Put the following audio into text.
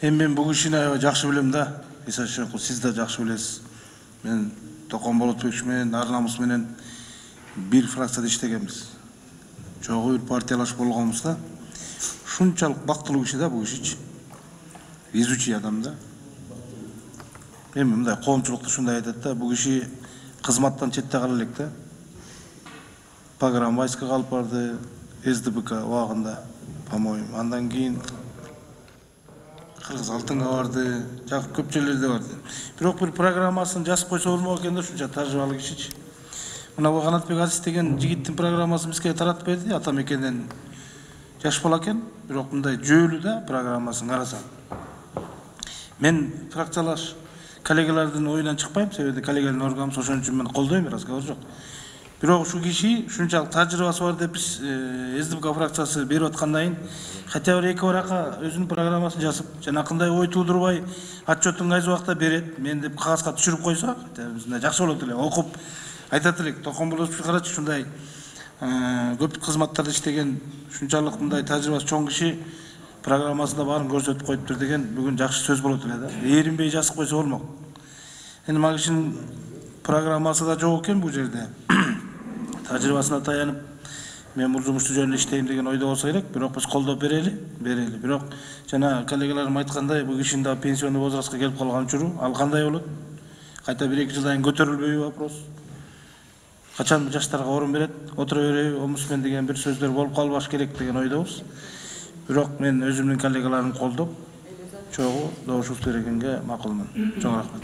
Мен бұл кишини аябай жакшы билем да. Иса Шойгул, сиз да жакшы билесиз. Мен Токон Болотбекович менен Ар Намус менен бир фракцияда иштегенбиз. Чогуу бир партиялашып болгонбуз да. Шунчалык бактылуу киши да бул кишичи. Везучий адам да. Эми мындай коомчулукта шундай айтат да, бул киши кызматтан четте кала элек да. Программа войска калып барды, СДБК убагында, по-моему. Андан кийин Кыргыз алтынга барды, жакып көп жерлерде барды. Бирок бир программасын жазып койсо болмок экен да, ушунча тажрыйбалуу кишичи. Мына бул Канатбек Азиз деген жигиттин программасын бизге таратып берди, ата мекенден жаш бала экен, бирок мындай жүйөлүү да программасын карасаң. Мен фракциялаш коллегалардын оюнан чыкпайм, себеби коллегалардын органыбыз, ошон үчүн мен колдойм, разговор жок. Бирок ушул киши ушунчалык тажрыйбасы бар деп биз СДБК фракциясы берип аткандан кийин хотя бы эки баракка өзүнүн программасын жазып, жанакындай ой туудурбай, отчетун кайсы убакта берет, мен деп кагазга түшүрүп койсо, мындай жакшы болот эле. Окуп айтат элек, Токон Болотбекович карачы, ушундай көп кызматтарда иштеген, ушунчалык мындай тажрыйбасы чоң киши программасында баарын көрсөтүп коюптур деген бүгүн жакшы сөз болот эле да. Эринбей жазып койсо болмок. Эми мага кишинин программасы да жок экен бул жерде. Тажрыйбасына таянып, мен бул жумушту жөнүндө иштейм деген ойдо болсо керек, бирок биз колдоп берели. Бирок жана коллегаларым айткандай, бул кишинин да пенсионный возрастка келип калган учуру, ал кандай болот? Кайта 1-2 жылдан кийин көтөрүлбөйбү вопрос? Качан жаштарга орун берет, отура береби, омбудсмен деген бир сөздөр болуп калбаш керек деген ойдобуз. Бирок мен өзүмдүн коллегаларымды колдоп, чогуу добушубуз берекенге макулмун. Чоң рахмат.